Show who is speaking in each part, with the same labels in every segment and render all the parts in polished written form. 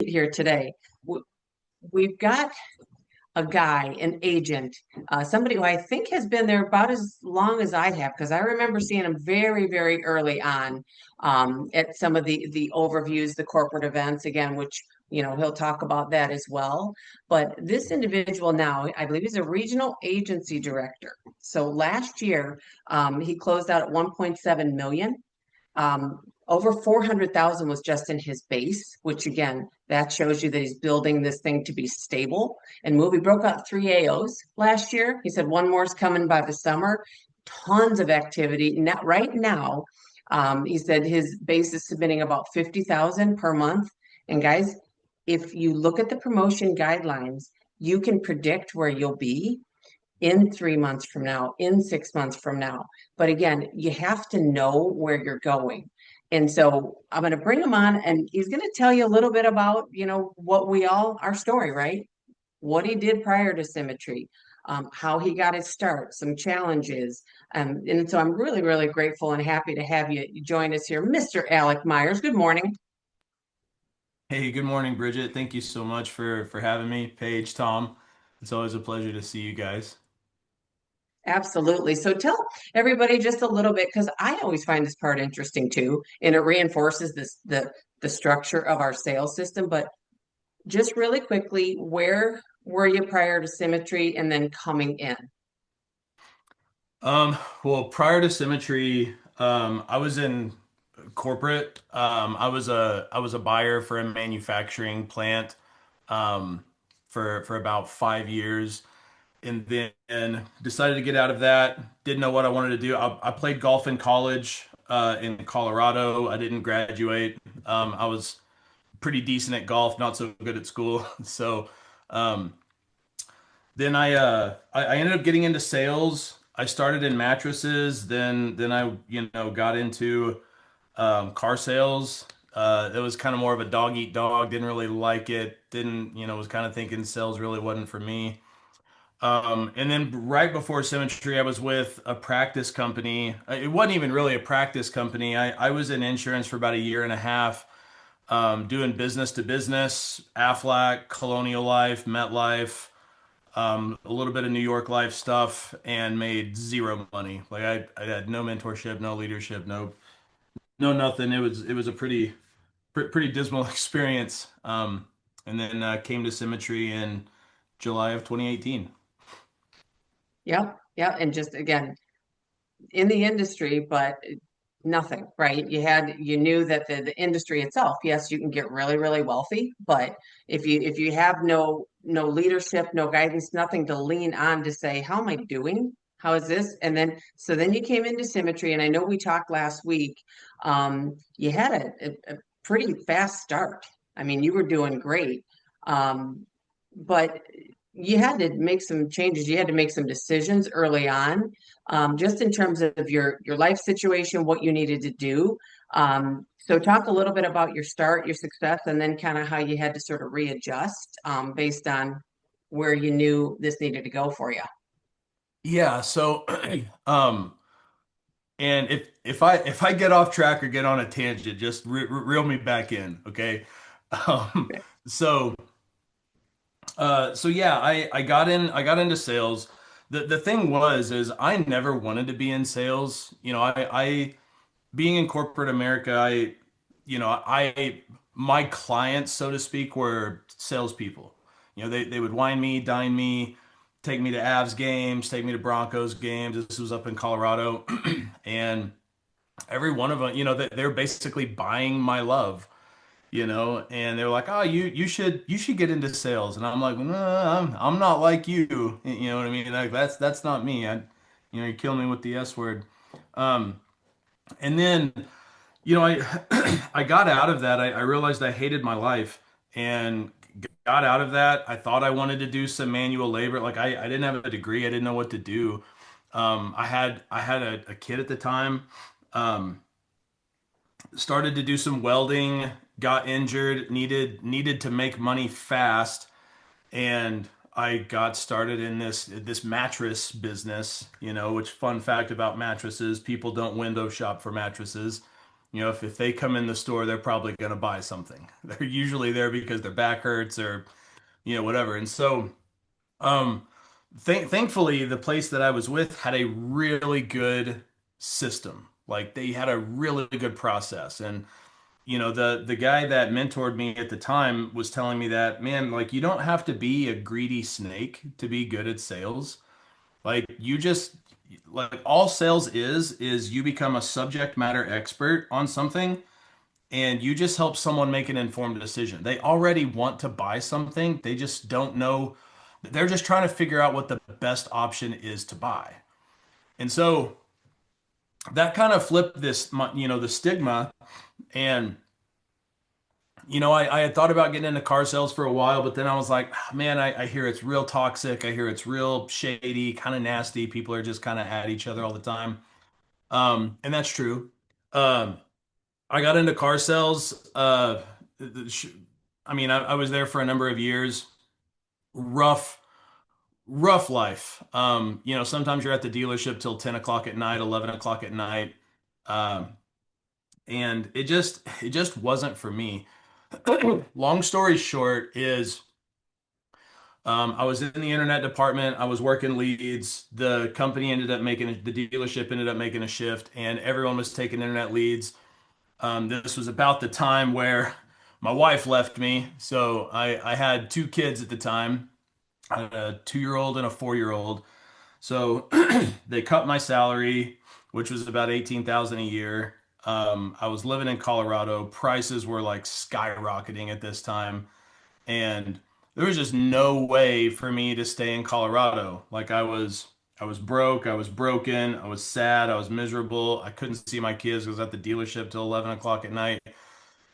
Speaker 1: treat here today. W- We've got a guy, an agent, somebody who I think has been there about as long as I have, because I remember seeing him very, very early on at some of the overviews, the corporate events, again, which he'll talk about that as well. But this individual now, I believe he's a regional agency director. So last year, he closed out at 1.7 million. Over 400,000 was just in his base, which again, that shows you that he's building this thing to be stable and move. He broke out three AOs last year. He said one more is coming by the summer. Tons of activity. Now, right now, he said his base is submitting about 50,000 per month. And guys, if you look at the promotion guidelines, you can predict where you'll be in 3 months from now, in 6 months from now. But again, you have to know where you're going. And so I'm going to bring him on and he's going to tell you a little bit about, what our story, right? What he did prior to Symmetry, how he got his start, some challenges. And so I'm really, really grateful and happy to have you join us here, Mr. Alec Myers. Good morning.
Speaker 2: Hey, good morning, Bridget. Thank you so much for having me. Paige, Tom, it's always a pleasure to see you guys.
Speaker 1: Absolutely. So tell everybody just a little bit, because I always find this part interesting too, and it reinforces the structure of our sales system. But just really quickly, where were you prior to Symmetry and then coming in?
Speaker 2: Well, prior to Symmetry, I was in corporate. I was a buyer for a manufacturing plant for about 5 years, and then decided to get out of that. Didn't know what I wanted to do. I played golf in college in Colorado. I didn't graduate. I was pretty decent at golf, not so good at school. So um, then I ended up getting into sales. I started in mattresses, then I got into car sales. It was kind of more of a dog eat dog. Didn't really like it. Didn't was kind of thinking sales really wasn't for me. And then right before Symmetry, I was with a practice company. It wasn't even really a practice company. I was in insurance for about a year and a half, doing business to business, Aflac, Colonial Life, MetLife, a little bit of New York Life stuff, and made zero money. Like I had no mentorship, no leadership, no nothing. It was a pretty dismal experience. And then came to Symmetry in July of 2018.
Speaker 1: Yep, yep. And just again, in the industry, but nothing, right? You knew that the industry itself, yes, you can get really, really wealthy, but if you have no leadership, no guidance, nothing to lean on to say, how am I doing? How is this? And then so then you came into Symmetry, and I know we talked last week. You had a pretty fast start. I mean, you were doing great. But you had to make some changes. You had to make some decisions early on, just in terms of your life situation, what you needed to do. So talk a little bit about your start, your success, and then kind of how you had to sort of readjust based on where you knew this needed to go for you.
Speaker 2: Yeah, so um and if I get off track or get on a tangent, just reel me back in, okay? Um so so yeah, I got into sales. The thing was is I never wanted to be in sales. I being in corporate America, I my clients, so to speak, were salespeople. They would wine me, dine me, take me to Avs games, take me to Broncos games. This was up in Colorado, and every one of them, they're basically buying my love. And they're like, "Oh, you should get into sales," and I'm like, "No, I'm not like you." You know what I mean? Like that's not me. You kill me with the S word. Um, and then I I got out of that. I realized I hated my life and got out of that. I thought I wanted to do some manual labor. Like I didn't have a degree. I didn't know what to do. I had a kid at the time. Um, Started to do some welding. Got injured. Needed to make money fast, and I got started in this mattress business. Which fun fact about mattresses: people don't window shop for mattresses. if they come in the store, they're probably going to buy something. They're usually there because their back hurts or, whatever. And so, um, thankfully, the place that I was with had a really good system. Like they had a really good process. And, the guy that mentored me at the time was telling me that, man, like you don't have to be a greedy snake to be good at sales. Like you just like all sales is you become a subject matter expert on something and you just help someone make an informed decision. They already want to buy something, they just don't know. They're just trying to figure out what the best option is to buy. And so that kind of flipped the stigma. And I had thought about getting into car sales for a while, but then I was like, "Ah, man, I hear it's real toxic. I hear it's real shady, kind of nasty. People are just kind of at each other all the time." And that's true. Um, I got into car sales. I mean, I was there for a number of years. Rough, rough life. Sometimes you're at the dealership till 10 o'clock at night, 11 o'clock at night. Um, and it just wasn't for me. Long story short is I was in the internet department. I was working leads. The dealership ended up making a shift, and everyone was taking internet leads. This was about the time where my wife left me. So I had two kids at the time. I had a 2-year old and a 4-year old. So they cut my salary, which was about 18,000 a year. I was living in Colorado. Prices were like skyrocketing at this time. And there was just no way for me to stay in Colorado. Like I was broke, I was broken, I was sad, I was miserable. I couldn't see my kids. I was at the dealership till 11 o'clock at night.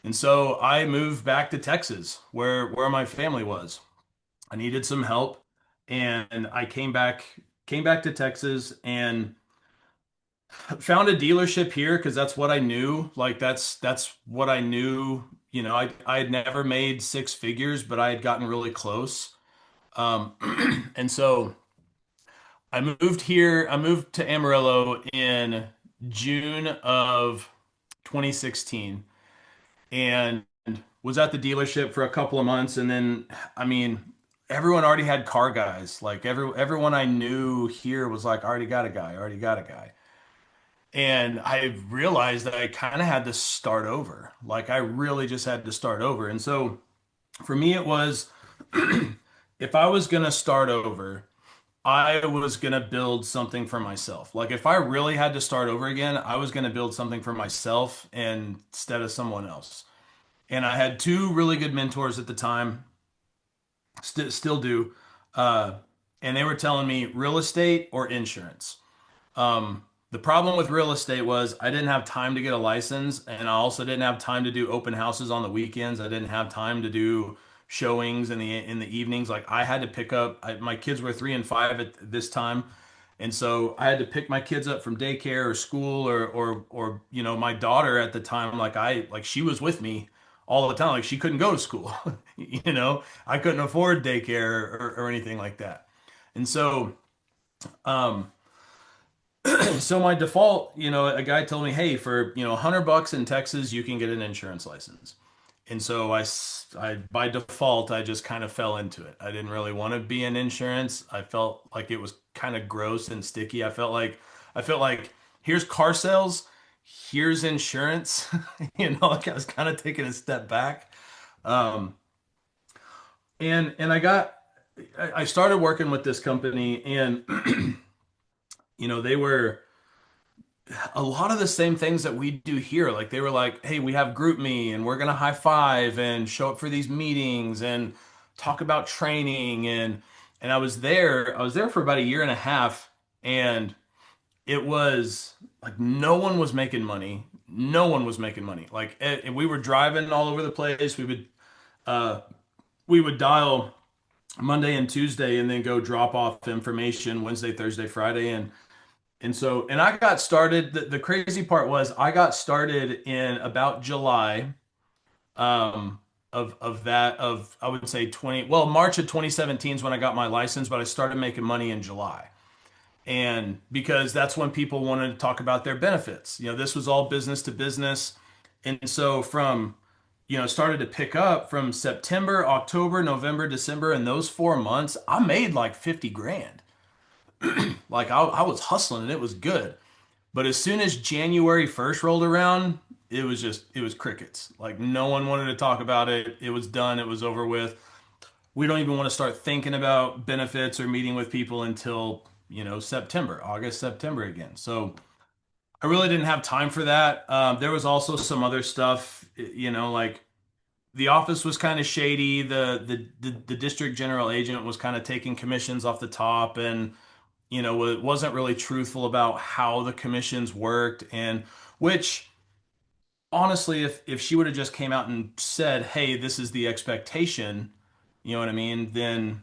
Speaker 2: And so I moved back to Texas, where my family was. I needed some help, and I came back to Texas and found a dealership here because that's what I knew. Like that's what I knew. I had never made six figures, but I had gotten really close. Um, and so I moved here. I moved to Amarillo in June of 2016 and was at the dealership for a couple of months. And then, I mean, everyone already had car guys. Like everyone I knew here was like, I already got a guy, I already got a guy. And I realized that I kind of had to start over. Like I really just had to start over. And so for me, it was if I was going to start over, I was going to build something for myself. Like if I really had to start over again, I was going to build something for myself instead of someone else. And I had two really good mentors at the time, still do. Uh, and they were telling me real estate or insurance. The problem with real estate was I didn't have time to get a license, and I also didn't have time to do open houses on the weekends. I didn't have time to do showings in the evenings. Like I had to pick up. My kids were 3 and 5 at this time, and so I had to pick my kids up from daycare or school or my daughter at the time. Like she was with me all the time. Like she couldn't go to school. I couldn't afford daycare or anything like that, and so. Um, so my default, a guy told me, hey, for $100 in Texas, you can get an insurance license. And so by default, I just kind of fell into it. I didn't really want to be in insurance. I felt like it was kind of gross and sticky. I felt like here's car sales, here's insurance. Like I was kind of taking a step back. Um, and I started working with this company, and they were a lot of the same things that we do here. Like they were like, hey, we have group me and we're gonna high five and show up for these meetings and talk about training and I was there for about a year and a half, and it was like no one was making money. No one was making money. Like we were driving all over the place. Uh we would dial Monday and Tuesday and then go drop off information Wednesday, Thursday, Friday, and I got started. The crazy part was I got started in about July of I would say March of 2017 is when I got my license, but I started making money in July. And because that's when people wanted to talk about their benefits. This was all business to business. And so from, started to pick up from September, October, November, December, and those 4 months, I made like 50 grand. Like I was hustling and it was good. But as soon as January 1st rolled around, it was crickets. Like no one wanted to talk about it. It was done. It was over with. We don't even want to start thinking about benefits or meeting with people until, September, August, September again. So I really didn't have time for that. There was also some other stuff, like the office was kind of shady. The district general agent was kind of taking commissions off the top, and wasn't really truthful about how the commissions worked. And which honestly, if she would have just came out and said, "Hey, this is the expectation," you know what I mean, then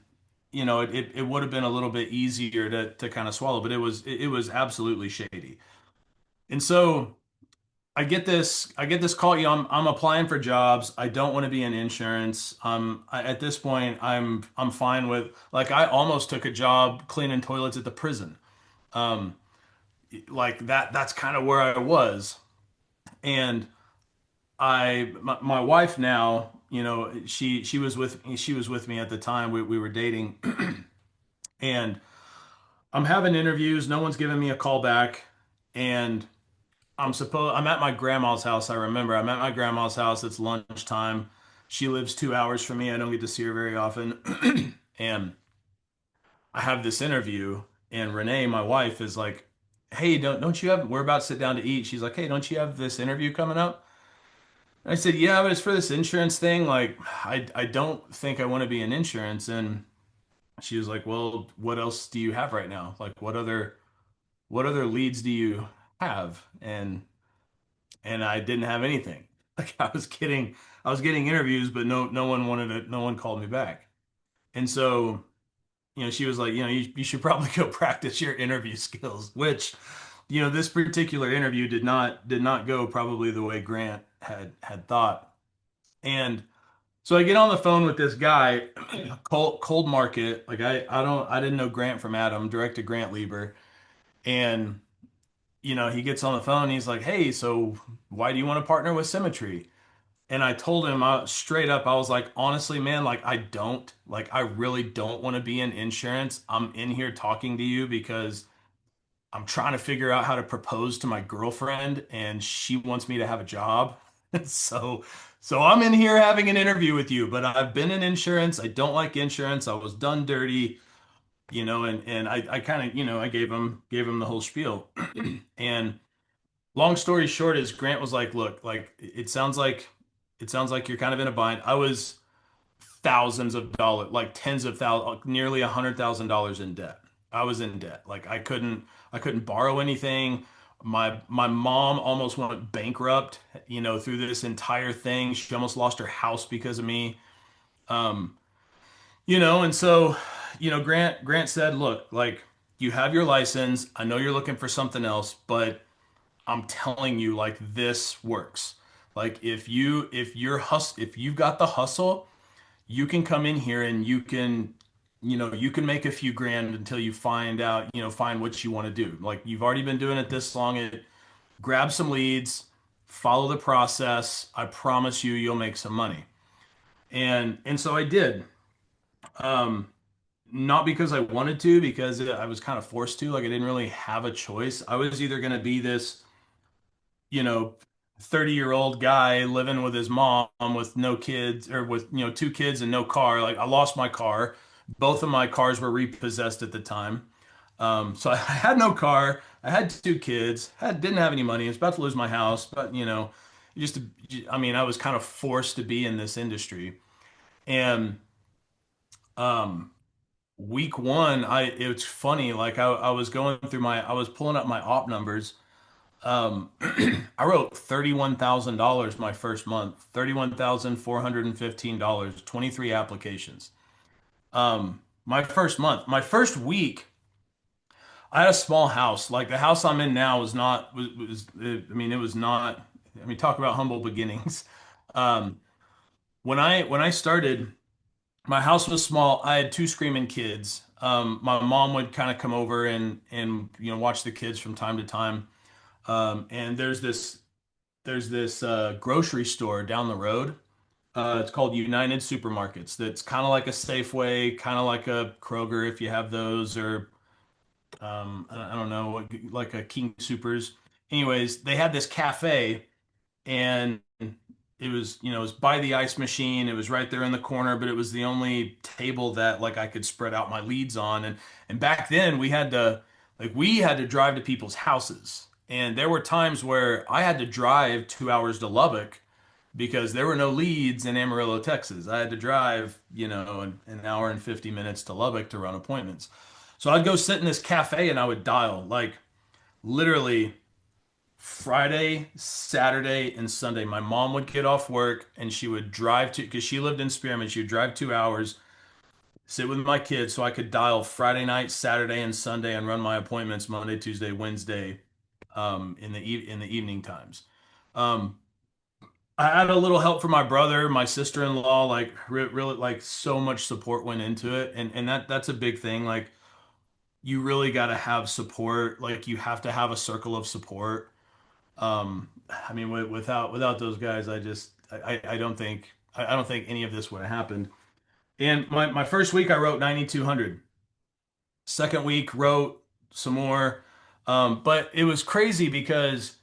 Speaker 2: it would have been a little bit easier to kind of swallow. But it was absolutely shady. And so I get this call. I'm applying for jobs. I don't want to be in insurance. At this point, I'm fine with, like, I almost took a job cleaning toilets at the prison. Um, like that's kind of where I was. And my wife now, she was with me at the time we were dating. And I'm having interviews. No one's giving me a call back. And I'm at my grandma's house. I remember I'm at my grandma's house. It's lunchtime. She lives 2 hours from me. I don't get to see her very often. And I have this interview, and Renee, my wife, is like, "Hey, don't you have? We're about to sit down to eat." She's like, "Hey, don't you have this interview coming up?" And I said, "Yeah, but it's for this insurance thing. Like, I don't think I want to be in insurance." And she was like, "Well, what else do you have right now? Like, what other leads do you have?" And I didn't have anything. Like I was getting interviews, but no one called me back. And so, she was like, you should probably go practice your interview skills, which, this particular interview did not go probably the way Grant had thought. And so I get on the phone with this guy, cold market. Like I didn't know Grant from Adam, direct to Grant Lieber. And he gets on the phone and he's like, "Hey, so why do you want to partner with Symmetry?" And I told him straight up, I was like, "Honestly, man, like I really don't want to be in insurance. I'm in here talking to you because I'm trying to figure out how to propose to my girlfriend and she wants me to have a job." So, so I'm in here having an interview with you, but I've been in insurance. I don't like insurance. I was done dirty, and I kind of, I gave him the whole spiel. And long story short is Grant was like, "Look, like it sounds like you're kind of in a bind." I was thousands of dollars, like tens of thousands, like nearly $100,000 in debt. I was in debt. Like I couldn't borrow anything. My mom almost went bankrupt, through this entire thing. She almost lost her house because of me. Um, and so, Grant said, "Look, like you have your license. I know you're looking for something else, but I'm telling you, like this works. Like if you've got the hustle, you can come in here and you can make a few grand until you find what you want to do. Like you've already been doing it this long. Grab some leads, follow the process. I promise you'll make some money." And so I did. Um, Not because I wanted to, because I was kind of forced to. Like I didn't really have a choice. I was either going to be this you know, 30-year-old guy living with his mom with no kids, or with, two kids and no car. Like I lost my car. Both of my cars were repossessed at the time. So I had no car. I had two kids. Didn't have any money. I was about to lose my house, but just I mean, I was kind of forced to be in this industry. And um, week one, it's funny. Like I was pulling up my op numbers. I wrote $31,000 my first month, $31,415, 23 applications. My first week, I had a small house. Like the house I'm in now was not, I mean, it was not, I mean, talk about humble beginnings. Um, when I started, my house was small. I had two screaming kids. My mom would kind of come over and watch the kids from time to time. And there's there's this grocery store down the road. It's called United Supermarkets. That's kind of like a Safeway, kind of like a Kroger if you have those, or I don't know, like a King Supers. Anyways, they had this cafe, and it was, it was by the ice machine. It was right there in the corner, but it was the only table that like I could spread out my leads on. And back then we had to drive to people's houses. And there were times where I had to drive 2 hours to Lubbock because there were no leads in Amarillo, Texas. I had to drive, an hour and 50 minutes to Lubbock to run appointments. So I'd go sit in this cafe and I would dial like literally Friday, Saturday, and Sunday. My mom would get off work and she would drive to, because she lived in Spearmint, she would drive 2 hours, sit with my kids so I could dial Friday night, Saturday, and Sunday and run my appointments Monday, Tuesday, Wednesday, in the evening times. Um, I had a little help from my brother, my sister-in-law, like really like so much support went into it. And that's a big thing. Like you really got to have support. Like you have to have a circle of support. I mean, without those guys, I don't think any of this would have happened. And my first week, I wrote 9,200. Second week, wrote some more. But it was crazy because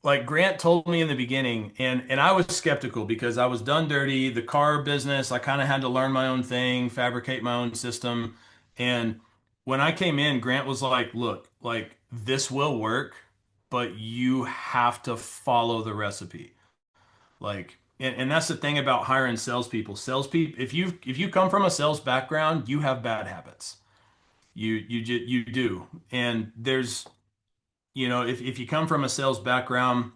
Speaker 2: like Grant told me in the beginning, and I was skeptical because I was done dirty. The car business, I kind of had to learn my own thing, fabricate my own system. And when I came in, Grant was like, "Look, like this will work, but you have to follow the recipe." Like, and that's the thing about hiring salespeople. Salespeople, if you come from a sales background, you have bad habits. You do. And there's, if you come from a sales background,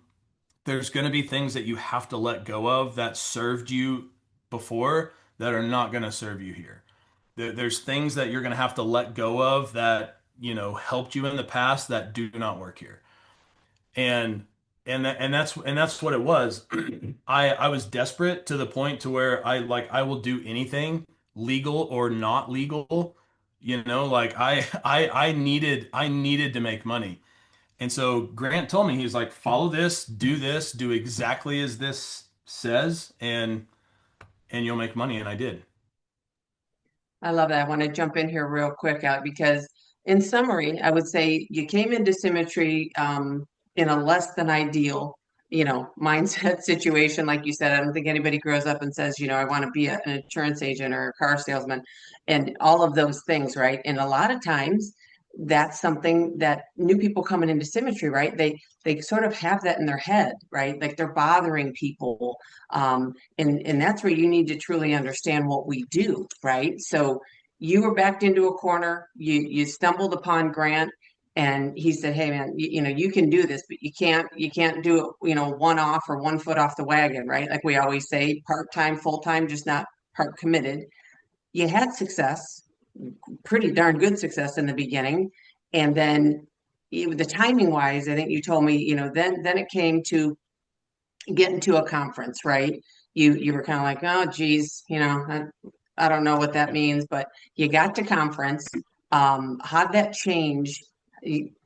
Speaker 2: there's going to be things that you have to let go of that served you before that are not going to serve you here. There's things that you're going to have to let go of that, helped you in the past that do not work here. And that's what it was. I was desperate to the point to where I will do anything legal or not legal. Like I needed to make money. And so Grant told me, he's like, follow this, do exactly as this says, and you'll make money. And I did.
Speaker 1: I love that. I want to jump in here real quick out because, in summary, I would say you came into symmetry in a less than ideal, mindset situation. Like you said, I don't think anybody grows up and says, I want to be an insurance agent or a car salesman and all of those things, right? And a lot of times that's something that new people coming into symmetry, right? They sort of have that in their head, right? Like they're bothering people, and that's where you need to truly understand what we do, right? So you were backed into a corner, you stumbled upon Grant, and he said, "Hey man, you can do this, but you can't do it, one off or one foot off the wagon, right? Like we always say, part-time, full-time, just not part committed." You had success, pretty darn good success in the beginning, and then the timing wise, I think you told me, then it came to getting to a conference, right? You were kind of like, oh geez, I don't know what that means, but you got to conference. How'd that change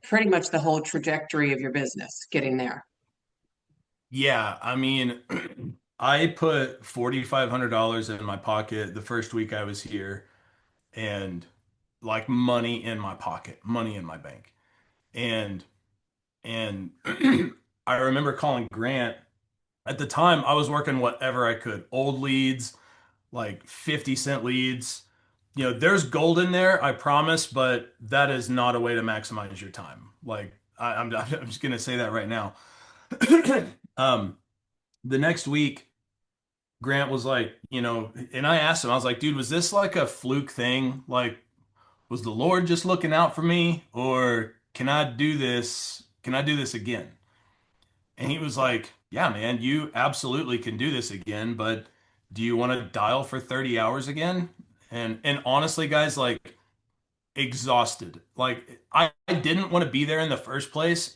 Speaker 1: pretty much the whole trajectory of your business getting there?
Speaker 2: Yeah, I mean, I put $4,500 in my pocket the first week I was here, and like money in my pocket, money in my bank. And and I remember calling Grant. At the time, I was working whatever I could. Old leads, like 50-cent leads. There's gold in there, I promise, but that is not a way to maximize your time. Like I'm just gonna say that right now. Um, the next week, Grant was like, and I asked him, I was like, dude, was this like a fluke thing? Like, was the Lord just looking out for me, or can I do this? Can I do this again? And he was like, yeah, man, you absolutely can do this again, but do you want to dial for 30 hours again? And honestly, guys, like exhausted. Like I didn't want to be there in the first place.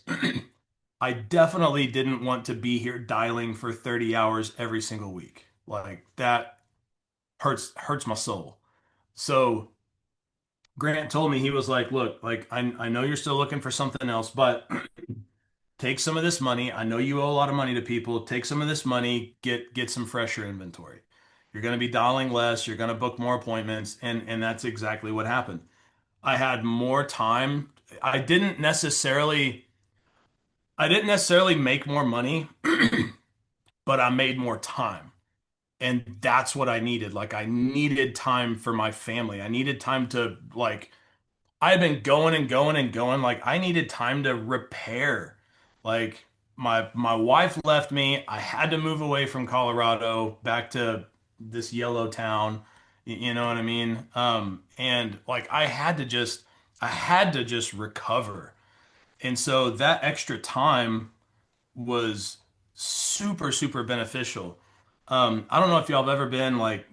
Speaker 2: I definitely didn't want to be here dialing for 30 hours every single week. Like that hurts my soul. So Grant told me, he was like, look, like I know you're still looking for something else, but take some of this money. I know you owe a lot of money to people. Take some of this money, get some fresher inventory. You're going to be dialing less, you're going to book more appointments, and that's exactly what happened. I had more time. I didn't necessarily I didn't necessarily make more money, but I made more time. And that's what I needed. Like I needed time for my family. I needed time to like I've been going and going and going. Like I needed time to repair. Like my wife left me. I had to move away from Colorado back to this yellow town. You know what I mean? And like I had to just recover. And so that extra time was super, super beneficial. I don't know if y'all have ever been like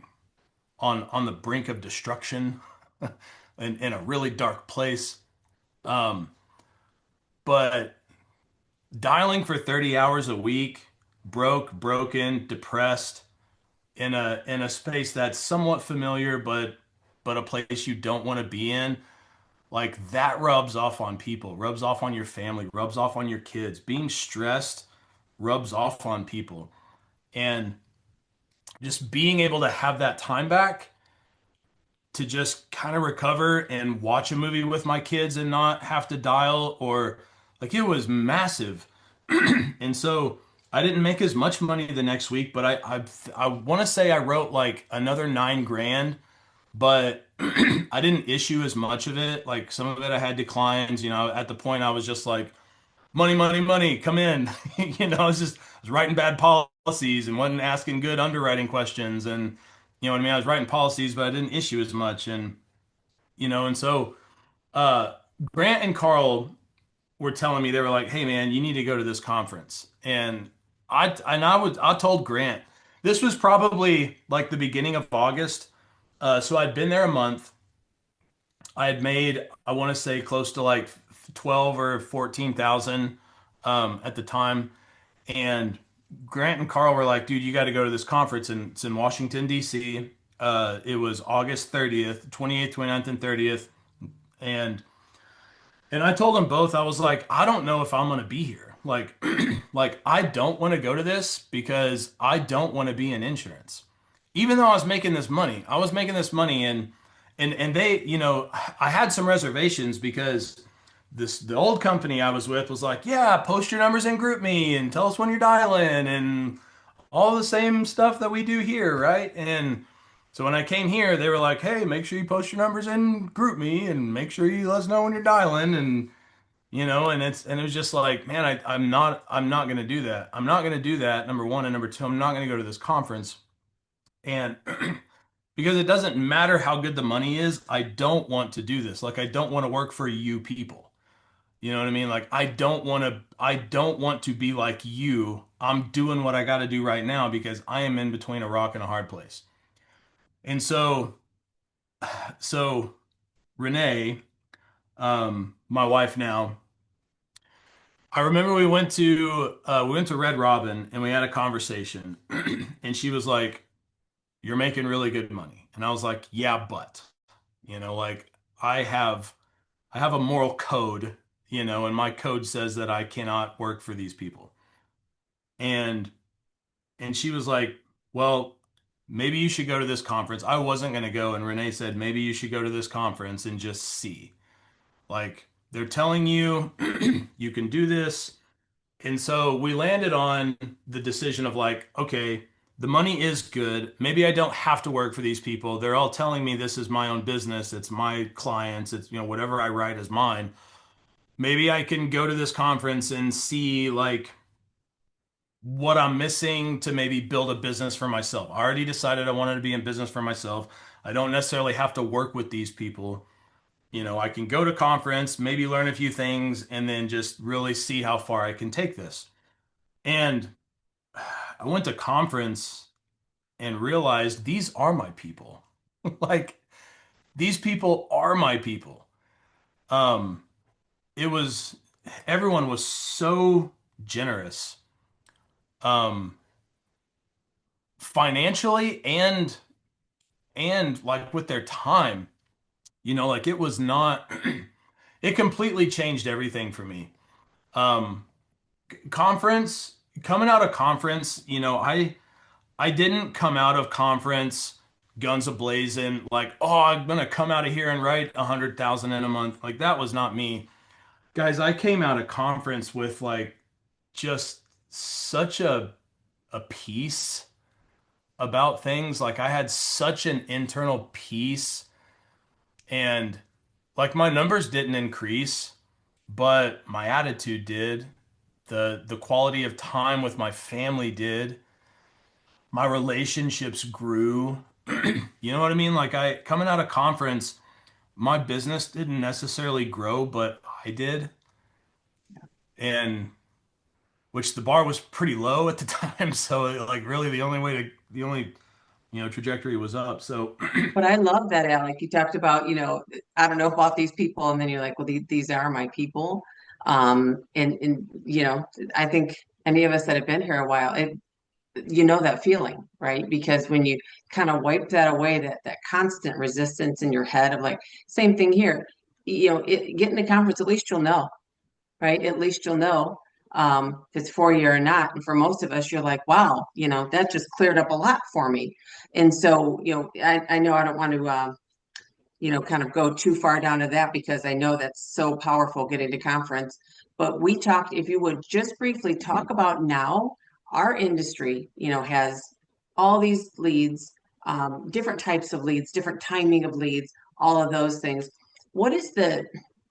Speaker 2: on the brink of destruction in a really dark place. Um, but dialing for 30 hours a week, broken, depressed, in a space that's somewhat familiar, but a place you don't want to be in, like that rubs off on people, rubs off on your family, rubs off on your kids. Being stressed rubs off on people. And just being able to have that time back to just kind of recover and watch a movie with my kids and not have to dial or like it was massive. And so I didn't make as much money the next week, but I want to say I wrote like another 9 grand, but I didn't issue as much of it. Like some of it I had declines, at the point I was just like money, money, money, come in. I was writing bad policies and wasn't asking good underwriting questions. And you know what I mean? I was writing policies, but I didn't issue as much. And so uh, Grant and Carl were telling me, they were like, "Hey man, you need to go to this conference." And I told Grant, this was probably like the beginning of August. So I'd been there a month. I had made, I want to say close to like 12 or 14,000 at the time. And Grant and Carl were like, dude, you got to go to this conference, and it's in Washington, D.C. It was August 30th, 28th, 29th, and 30th. And I told them both, I was like, I don't know if I'm gonna be here. Like, like I don't want to go to this because I don't want to be in insurance. Even though I was making this money, and they, I had some reservations because the old company I was with was like, yeah, post your numbers in group me and tell us when you're dialing and all the same stuff that we do here, right? And so when I came here, they were like, hey, make sure you post your numbers in group me and make sure you let us know when you're dialing. And and it was just like, man, I'm not gonna do that. I'm not gonna do that, number one. And number two, I'm not gonna go to this conference. And because it doesn't matter how good the money is, I don't want to do this. Like I don't want to work for you people. You know what I mean? Like I don't want to be like you. I'm doing what I got to do right now because I am in between a rock and a hard place. And so Renee, my wife now, I remember we went to Red Robin and we had a conversation and she was like, "You're making really good money." And I was like, "Yeah, but, like I have I have a moral code, and my code says that I cannot work for these people." And she was like, "Well, maybe you should go to this conference." I wasn't going to go, and Renee said, "Maybe you should go to this conference and just see. Like they're telling you you can do this." And so we landed on the decision of like, okay, the money is good. Maybe I don't have to work for these people. They're all telling me this is my own business. It's my clients. It's, whatever I write is mine. Maybe I can go to this conference and see like what I'm missing to maybe build a business for myself. I already decided I wanted to be in business for myself. I don't necessarily have to work with these people. I can go to conference, maybe learn a few things, and then just really see how far I can take this. And I went to conference and realized these are my people. Like these people are my people. Um, it was everyone was so generous, um, financially and like with their time. Like it was not. It completely changed everything for me. Um, Conference, coming out of conference, I didn't come out of conference guns a-blazing, like, oh, I'm gonna come out of here and write 100,000 in a month. Like that was not me. Guys, I came out of conference with like just such a peace about things. Like I had such an internal peace, and like my numbers didn't increase, but my attitude did. The quality of time with my family did. My relationships grew. You know what I mean? Like I coming out of conference, my business didn't necessarily grow, but I did. And which the bar was pretty low at the time, so like really the only trajectory was up. So
Speaker 1: But I love that, Alec. You talked about, I don't know about these people, and then you're like, well, these are my people. And I think any of us that have been here a while, that feeling, right? Because when you kind of wipe that away, that constant resistance in your head of like, same thing here, getting to conference, at least you'll know, right? At least you'll know if it's for you or not. And for most of us, you're like, wow, that just cleared up a lot for me. And so, I know I don't want to, kind of go too far down to that because I know that's so powerful getting to conference. But we talked, if you would just briefly talk about now, our industry, has all these leads, different types of leads, different timing of leads, all of those things. What is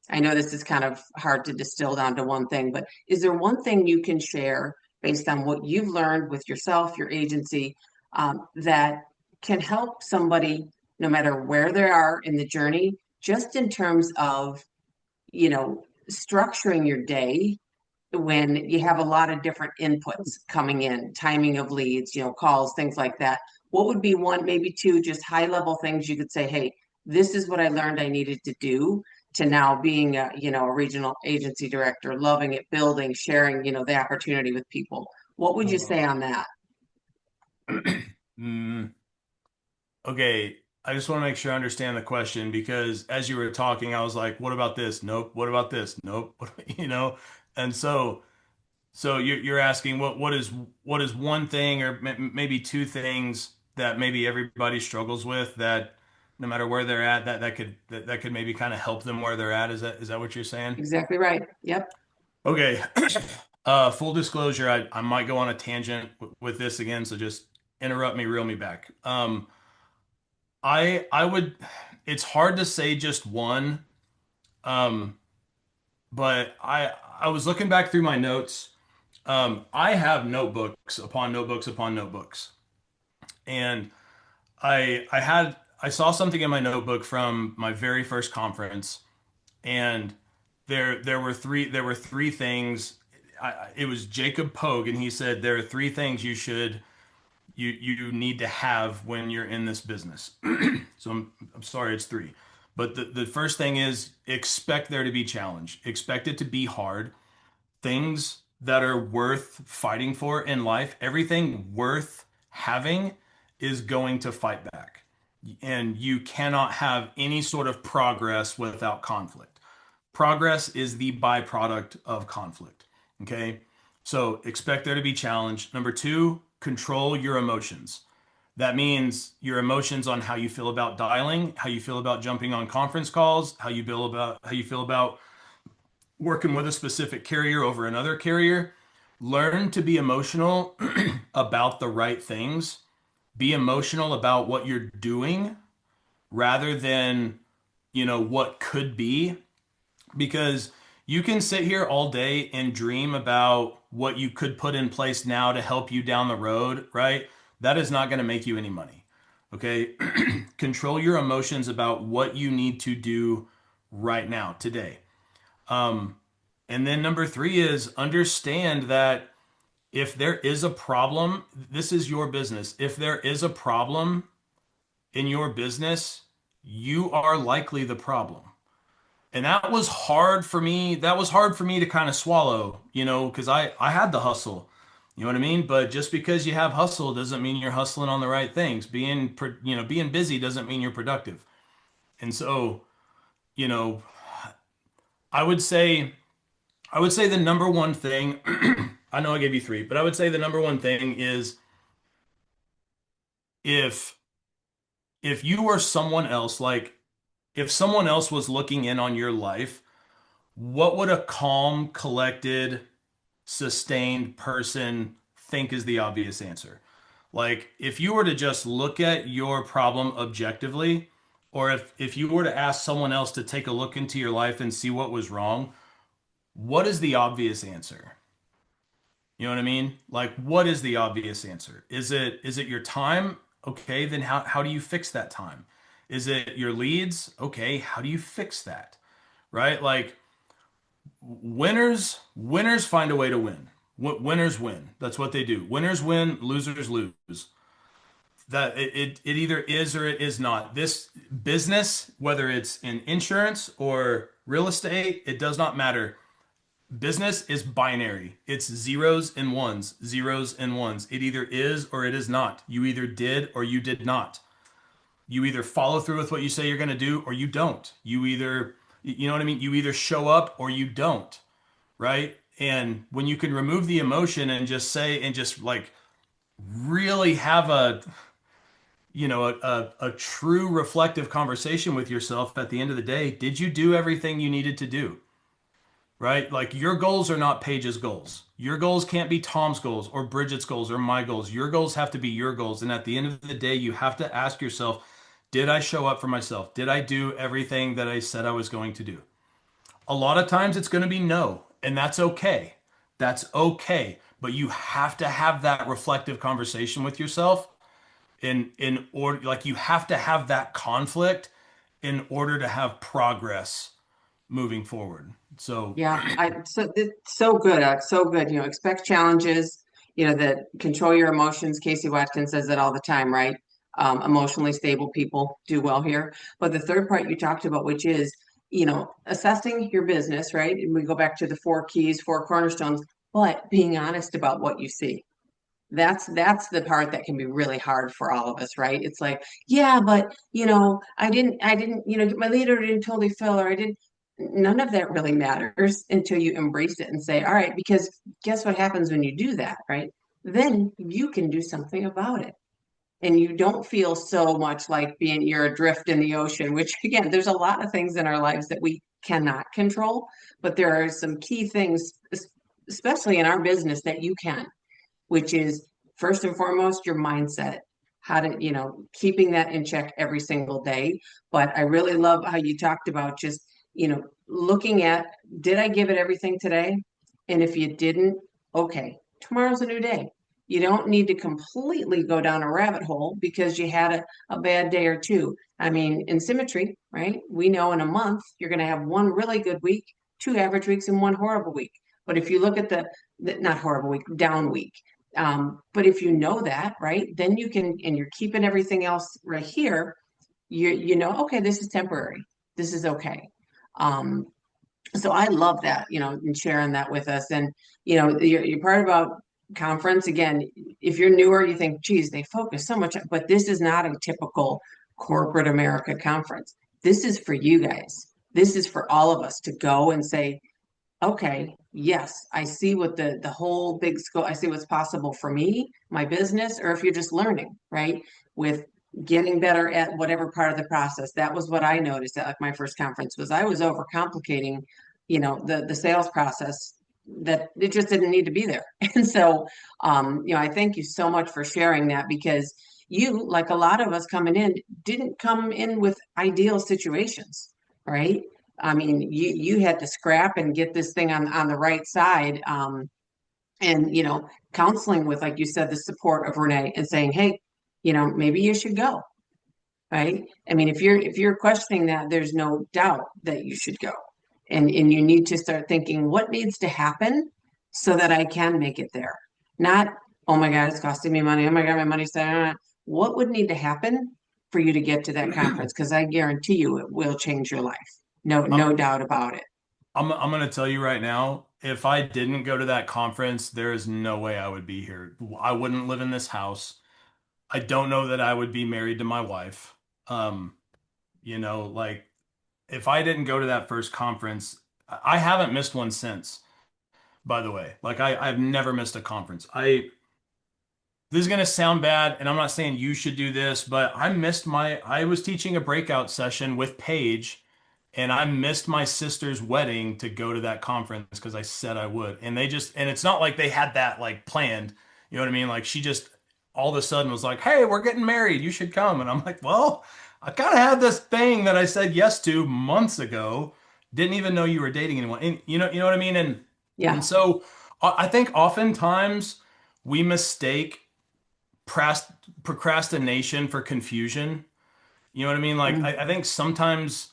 Speaker 1: I know this is kind of hard to distill down to one thing, but is there one thing you can share based on what you've learned with yourself, your agency, that can help somebody no matter where they are in the journey, just in terms of, structuring your day when you have a lot of different inputs coming in, timing of leads, calls, things like that. What would be one, maybe two, just high level things you could say, hey, this is what I learned I needed to do to now being a regional agency director, loving it, building, sharing, the opportunity with people. What would you say on that?
Speaker 2: mm, okay, I just want to make sure I understand the question because as you were talking, I was like, what about this? Nope. What about this? Nope. And so you're asking what is one thing or maybe two things that maybe everybody struggles with that no matter where they're at that could maybe kind of help them where they're at. Is that what you're saying?
Speaker 1: Exactly right. Yep.
Speaker 2: Okay. Full disclosure, I might go on a tangent with this again, so just interrupt me, reel me back. I would, it's hard to say just one, um, but I was looking back through my notes. I have notebooks upon notebooks upon notebooks, and I saw something in my notebook from my very first conference, and there were three things. It was Jacob Pogue, and he said there are three things you need to have when you're in this business. So I'm sorry, it's three. But the first thing is expect there to be challenge. Expect it to be hard. Things that are worth fighting for in life, everything worth having is going to fight back. And you cannot have any sort of progress without conflict. Progress is the byproduct of conflict. Okay. So expect there to be challenge. Number two, control your emotions. That means your emotions on how you feel about dialing, how you feel about jumping on conference calls, how you feel about working with a specific carrier over another carrier. Learn to be emotional about the right things. Be emotional about what you're doing rather than, what could be, because you can sit here all day and dream about what you could put in place now to help you down the road, right? That is not going to make you any money. Okay. Control your emotions about what you need to do right now, today. Um, and then number three is understand that if there is a problem, this is your business. If there is a problem in your business, you are likely the problem. And that was hard for me. That was hard for me to kind of swallow, because I had the hustle. You know what I mean? But just because you have hustle doesn't mean you're hustling on the right things. Being busy doesn't mean you're productive. And so, you know, I would say I would say the number one thing, I know I gave you three, but I would say the number one thing is if you were someone else, like if someone else was looking in on your life, what would a calm, collected, sustained person think is the obvious answer? Like if you were to just look at your problem objectively, or if you were to ask someone else to take a look into your life and see what was wrong, what is the obvious answer? You know what I mean? Like, what is the obvious answer? Is it your time? Okay, then how do you fix that time? Is it your leads? Okay, how do you fix that? Right? Like winners find a way to win. Winners win. That's what they do. Winners win, losers lose. That it either is or it is not. This business, whether it's in insurance or real estate, it does not matter. Business is binary. It's zeros and ones, zeros and ones. It either is or it is not. You either did or you did not. You either follow through with what you say you're going to do or you don't. You either, you know what I mean? You either show up or you don't, right? And when you can remove the emotion and just say, and just like really have a true reflective conversation with yourself at the end of the day, did you do everything you needed to do? Right? Like your goals are not Paige's goals. Your goals can't be Tom's goals or Bridget's goals or my goals. Your goals have to be your goals. And at the end of the day, you have to ask yourself, did I show up for myself? Did I do everything that I said I was going to do? A lot of times it's going to be no, and that's okay. That's okay. But you have to have that reflective conversation with yourself in order, like you have to have that conflict in order to have progress moving forward. So
Speaker 1: Yeah, it's so good, so good. Expect challenges. That control your emotions. Casey Watkins says that all the time, right? Emotionally stable people do well here. But the third part you talked about, which is, assessing your business, right? And we go back to the four keys, four cornerstones, but being honest about what you see. That's the part that can be really hard for all of us, right? It's like, yeah, but I didn't, my leader didn't totally fill, or I didn't. None of that really matters until you embrace it and say, all right, because guess what happens when you do that, right? Then you can do something about it. And you don't feel so much like you're adrift in the ocean, which again, there's a lot of things in our lives that we cannot control, but there are some key things, especially in our business, that you can, which is first and foremost your mindset, how to keeping that in check every single day. But I really love how you talked about just looking at, did I give it everything today? And if you didn't, okay, tomorrow's a new day. You don't need to completely go down a rabbit hole because you had a bad day or two. I mean, in symmetry, right? We know in a month you're going to have one really good week, two average weeks, and one horrible week. But if you look at the not horrible week, down week, but if you know that, right, then you can, and you're keeping everything else right here, okay, this is temporary. This is okay. Um, so I love that, and sharing that with us. And, your part about conference, again, if you're newer, you think, geez, they focus so much, but this is not a typical corporate America conference. This is for you guys. This is for all of us to go and say, okay, yes, I see what the whole big scope, I see what's possible for me, my business, or if you're just learning, right? With getting better at whatever part of the process. That was what I noticed at like my first conference was I was overcomplicating, the sales process that it just didn't need to be there. And so I thank you so much for sharing that because you, like a lot of us coming in, didn't come in with ideal situations, right? I mean, you had to scrap and get this thing on the right side. And counseling with, like you said, the support of Renee and saying, hey, maybe you should go, right? I mean, if you're questioning that, there's no doubt that you should go. And you need to start thinking what needs to happen so that I can make it there. Not, oh my God, it's costing me money. Oh my God, my money's there. What would need to happen for you to get to that conference? Because I guarantee you it will change your life. No,
Speaker 2: I'm
Speaker 1: no doubt about it.
Speaker 2: I'm gonna tell you right now, if I didn't go to that conference, there is no way I would be here. I wouldn't live in this house. I don't know that I would be married to my wife. Um, like if I didn't go to that first conference, I haven't missed one since. by the way. Like I've never missed a conference. This is going to sound bad, and I'm not saying you should do this, but I was teaching a breakout session with Paige, and I missed my sister's wedding to go to that conference because I said I would. And it's not like they had that like planned. You know what I mean? Like she just all of a sudden was like, "Hey, we're getting married. You should come." And I'm like, "Well, I kind of had this thing that I said yes to months ago. Didn't even know you were dating anyone." And you know what I mean? And
Speaker 1: Yeah.
Speaker 2: so I think oftentimes we mistake pras- procrastination for confusion. You know what I mean? Like
Speaker 1: Mm.
Speaker 2: I think sometimes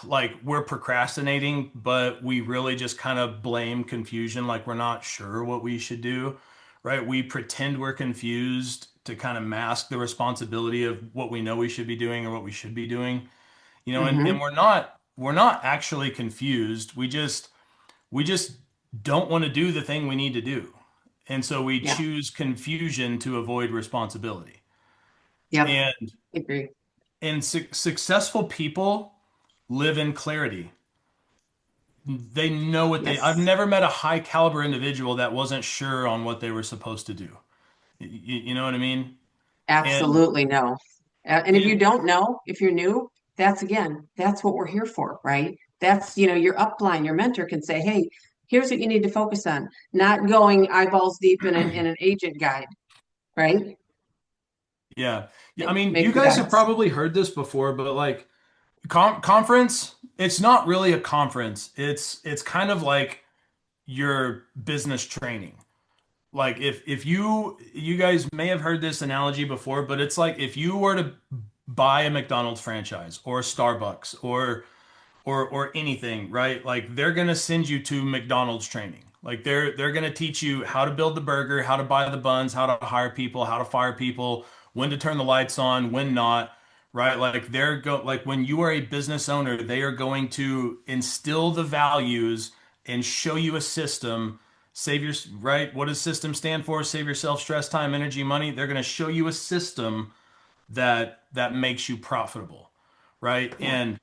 Speaker 2: like we're procrastinating, but we really just kind of blame confusion, like we're not sure what we should do, right? We pretend we're confused to kind of mask the responsibility of what we know we should be doing or what we should be doing. And
Speaker 1: Hmm.
Speaker 2: we're not actually confused. We just don't want to do the thing we need to do. And so we
Speaker 1: Yeah.
Speaker 2: choose confusion to avoid responsibility.
Speaker 1: Yep.
Speaker 2: And
Speaker 1: Agree.
Speaker 2: successful people live in clarity. They know I've
Speaker 1: Yes.
Speaker 2: never met a high caliber individual that wasn't sure on what they were supposed to do. You know what I mean? And
Speaker 1: Absolutely no. And if you
Speaker 2: and
Speaker 1: don't know, if you're new, that's what we're here for, right? That's, your upline, your mentor can say, hey, here's what you need to focus on, not going eyeballs deep in an agent guide, right?
Speaker 2: yeah. Yeah, I mean, you
Speaker 1: Make the
Speaker 2: guys have
Speaker 1: bets.
Speaker 2: probably heard this before, but like conference, it's not really a conference. It's kind of like your business training. Like if you guys may have heard this analogy before, but it's like if you were to buy a McDonald's franchise or a Starbucks or anything, right? Like they're gonna send you to McDonald's training. Like they're gonna teach you how to build the burger, how to buy the buns, how to hire people, how to fire people, when to turn the lights on, when not, right? Like when you are a business owner, they are going to instill the values and show you a system. Save your right. What does system stand for? Save yourself stress, time, energy, money. They're going to show you a system that makes you profitable, right?
Speaker 1: Yeah.
Speaker 2: And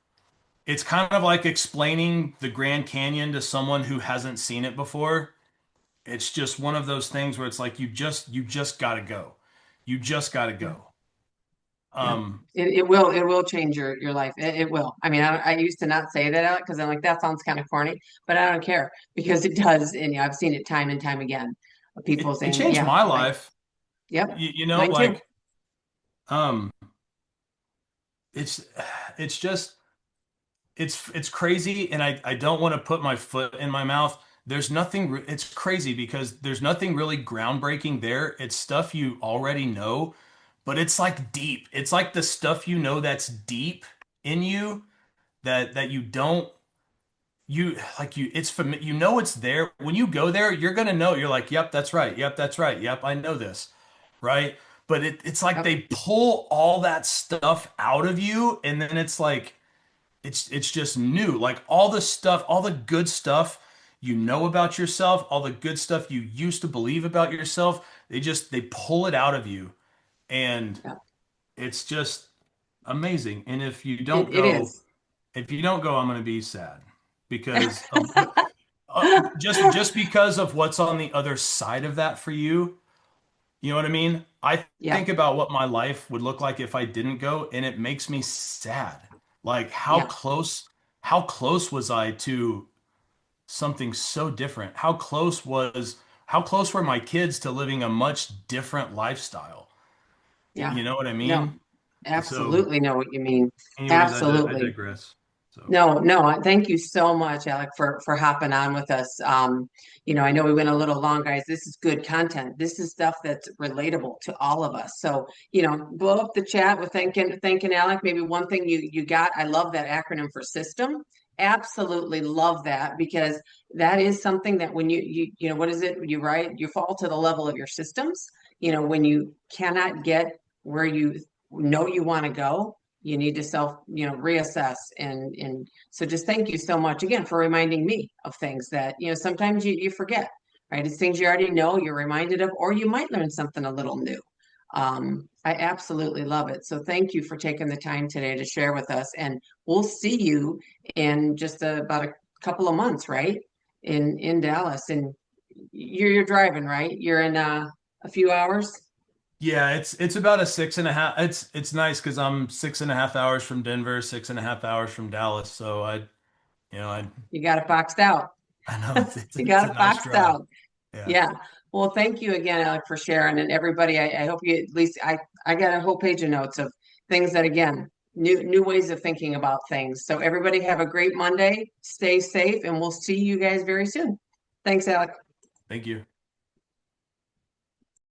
Speaker 2: it's kind of like explaining the Grand Canyon to someone who hasn't seen it before. It's just one of those things where it's like you just got to go. You just got to
Speaker 1: Yeah.
Speaker 2: go.
Speaker 1: Yeah.
Speaker 2: Um
Speaker 1: It will change your life. It will. I mean, I used to not say that out because I'm like, that sounds kind of corny, but I don't care because it does. And I've seen it time and time again. People
Speaker 2: it
Speaker 1: saying,
Speaker 2: changed
Speaker 1: yeah,
Speaker 2: my
Speaker 1: like,
Speaker 2: life.
Speaker 1: yep,
Speaker 2: You know
Speaker 1: mine too.
Speaker 2: like um it's it's just it's crazy, and I don't want to put my foot in my mouth. It's crazy because there's nothing really groundbreaking there. It's stuff you already know, but it's like deep. It's like the stuff that's deep in you that you don't you like you it's you know it's there. When you go there, you're gonna know. You're like, yep, that's right. Yep, that's right. Yep, I know this. Right? But it's like
Speaker 1: Yep,
Speaker 2: they pull all that stuff out of you, and then it's like it's just new. Like all the stuff, all the good stuff you know about yourself, all the good stuff you used to believe about yourself, they pull it out of you, and
Speaker 1: yep.
Speaker 2: it's just amazing. And
Speaker 1: It is.
Speaker 2: if you don't go, I'm going to be sad because of what just because of what's on the other side of that for you. You know what I mean? I
Speaker 1: Yeah,
Speaker 2: think about what my life would look like if I didn't go, and it makes me sad. Like
Speaker 1: yeah,
Speaker 2: how close was I to something so different? How close were my kids to living a much different lifestyle?
Speaker 1: yeah.
Speaker 2: You know what I
Speaker 1: No,
Speaker 2: mean? So,
Speaker 1: absolutely know what you mean.
Speaker 2: anyways, I
Speaker 1: Absolutely.
Speaker 2: digress. So,
Speaker 1: No, no, thank you so much, Alec, for hopping on with us. I know we went a little long, guys. This is good content. This is stuff that's relatable to all of us. So, blow up the chat with thanking Alec. Maybe one thing you got. I love that acronym for system. Absolutely love that because that is something that when what is it? You write, you fall to the level of your systems. When you cannot get where you know you want to go, you need to reassess, and so just thank you so much again for reminding me of things that sometimes you forget, right? It's things you already know, you're reminded of, or you might learn something a little new. I absolutely love it, so thank you for taking the time today to share with us, and we'll see you in just about a couple of months, right? in Dallas, and you're driving, right? You're in a few hours.
Speaker 2: Yeah, it's about a 6.5. It's nice because I'm 6.5 hours from Denver, 6.5 hours from Dallas. So I
Speaker 1: You got it boxed out.
Speaker 2: I know
Speaker 1: You
Speaker 2: it's
Speaker 1: got
Speaker 2: a
Speaker 1: it
Speaker 2: nice
Speaker 1: boxed
Speaker 2: drive.
Speaker 1: out.
Speaker 2: Yeah.
Speaker 1: Yeah. Well, thank you again, Alec, for sharing, and everybody. I hope you at least I got a whole page of notes of things that again new ways of thinking about things. So everybody have a great Monday. Stay safe, and we'll see you guys very soon. Thanks, Alec.
Speaker 2: Thank you.